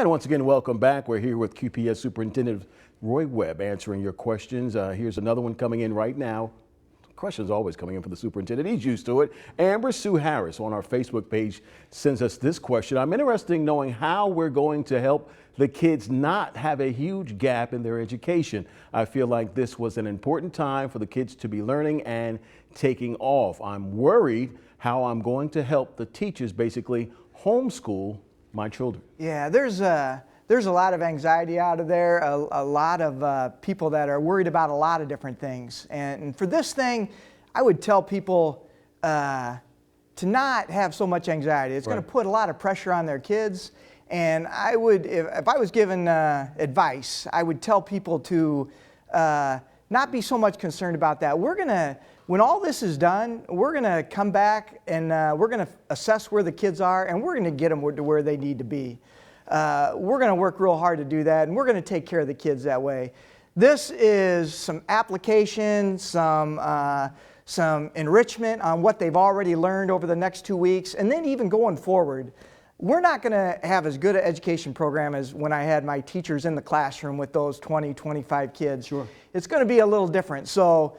And once again, welcome back. We're here with QPS Superintendent Roy Webb answering your questions. Here's another one coming in right now. Questions always coming in for the superintendent. He's used to it. Amber Sue Harris on our Facebook page sends us this question. I'm interested in knowing how we're going to help the kids not have a huge gap in their education. I feel like this was an important time for the kids to be learning and taking off. I'm worried how I'm going to help the teachers basically homeschool my children. Yeah, there's a lot of anxiety out of there, a lot of people that are worried about a lot of different things. And for this thing, I would tell people to not have so much anxiety. It's going to put a lot of pressure on their kids. And I would, if I was given advice, I would tell people to not be so much concerned about that. When all this is done, we're going to come back and we're going to assess where the kids are, and we're going to get them to where they need to be. We're going to work real hard to do that, and we're going to take care of the kids that way. This is some application, some enrichment on what they've already learned over the next 2 weeks, and then even going forward. We're not going to have as good an education program as when I had my teachers in the classroom with those 20, 25 kids. Sure. It's going to be a little different. So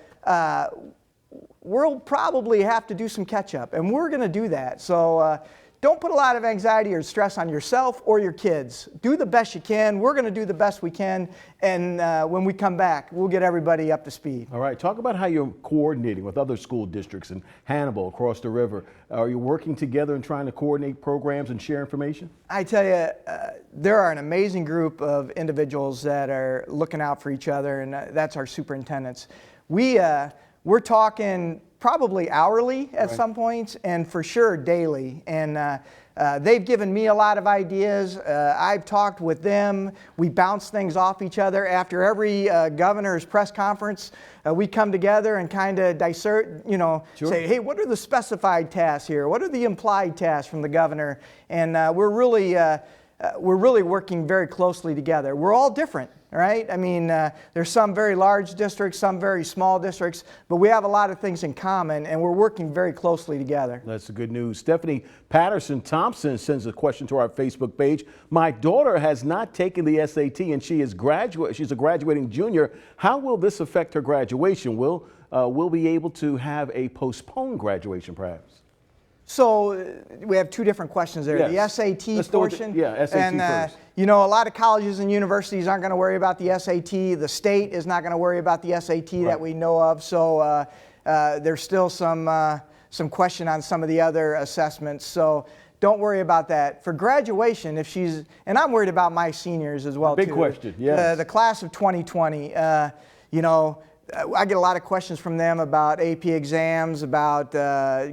we'll probably have to do some catch up, and we're going to do that. So don't put a lot of anxiety or stress on yourself or your kids. Do the best you can. We're going to do the best we can, and when we come back, we'll get everybody up to speed. All right, talk about how you're coordinating with other school districts in Hannibal, across the river. Are you working together and trying to coordinate programs and share information? I tell you, there are an amazing group of individuals that are looking out for each other, and that's our superintendents. We're talking probably hourly at some points, and for sure daily. And they've given me a lot of ideas. I've talked with them. We bounce things off each other. After every governor's press conference, we come together and kind of dissect, say, hey, what are the specified tasks here? What are the implied tasks from the governor? And we're really working very closely together. We're all different. Right? I mean, there's some very large districts, some very small districts, but we have a lot of things in common, and we're working very closely together. That's the good news. Stephanie Patterson Thompson sends a question to our Facebook page. My daughter has not taken the SAT, and she's a graduating junior. How will this affect her graduation? Will we be able to have a postponed graduation, perhaps? So we have two different questions there. Yes. The SAT portion. SAT and, first. A lot of colleges and universities aren't going to worry about the SAT. The state is not going to worry about the SAT that we know of. So there's still some question on some of the other assessments. So don't worry about that. For graduation, and I'm worried about my seniors as well, Big question, yes. The class of 2020, I get a lot of questions from them about AP exams, about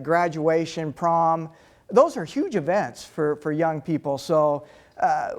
graduation, prom. Those are huge events for young people. So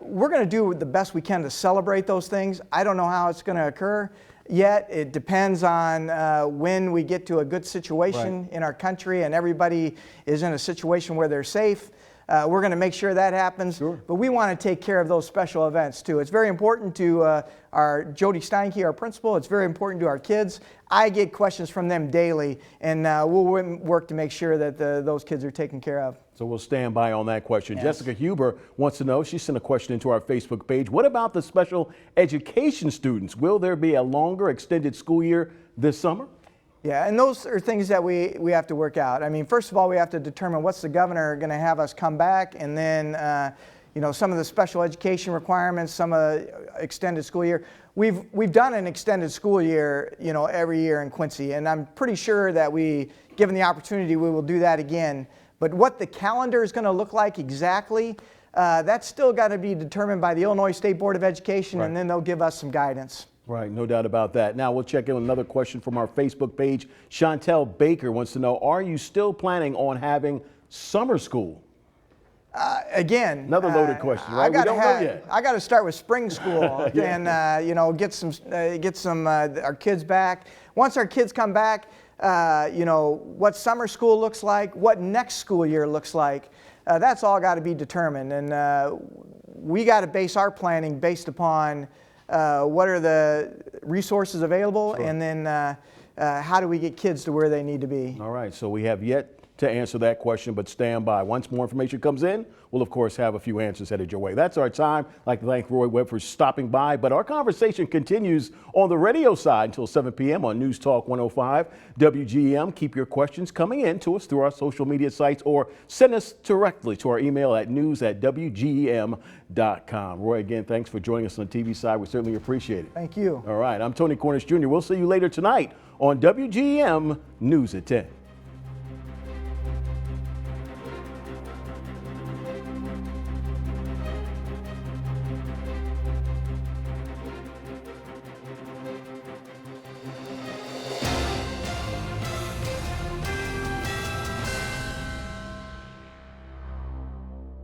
we're going to do the best we can to celebrate those things. I don't know how it's going to occur yet. It depends on when we get to a good situation in our country and everybody is in a situation where they're safe. We're going to make sure that happens, but we want to take care of those special events too. It's very important to our Jody Steinke, our principal. It's very important to our kids. I get questions from them daily, and we'll work to make sure that those kids are taken care of. So we'll stand by on that question. Yes. Jessica Huber wants to know, she sent a question into our Facebook page. What about the special education students? Will there be a longer extended school year this summer? Yeah, and those are things that we have to work out. I mean, first of all, we have to determine what's the governor going to have us come back, and then, some of the special education requirements, some of the extended school year. We've done an extended school year, every year in Quincy, and I'm pretty sure that given the opportunity, we will do that again. But what the calendar is going to look like exactly, that's still got to be determined by the Illinois State Board of Education, and then they'll give us some guidance. Right, no doubt about that. Now we'll check in with another question from our Facebook page. Chantel Baker wants to know, are you still planning on having summer school? Again, another loaded question, right? We don't know yet. I got to start with spring school and get our kids back. Once our kids come back, what summer school looks like, what next school year looks like. That's all got to be determined, and we got to base our planning based upon what are the resources available, and then how do we get kids to where they need to be. All right, so we have yet to answer that question, but stand by. Once more information comes in, we'll of course have a few answers headed your way. That's our time. I'd like to thank Roy Webb for stopping by, but our conversation continues on the radio side until 7 p.m. on News Talk 105 WGM. Keep your questions coming in to us through our social media sites or send us directly to our email at news@wgm.com. Roy, again, thanks for joining us on the TV side. We certainly appreciate it. Thank you. All right, I'm Tony Cornish Jr. We'll see you later tonight on WGM News at 10.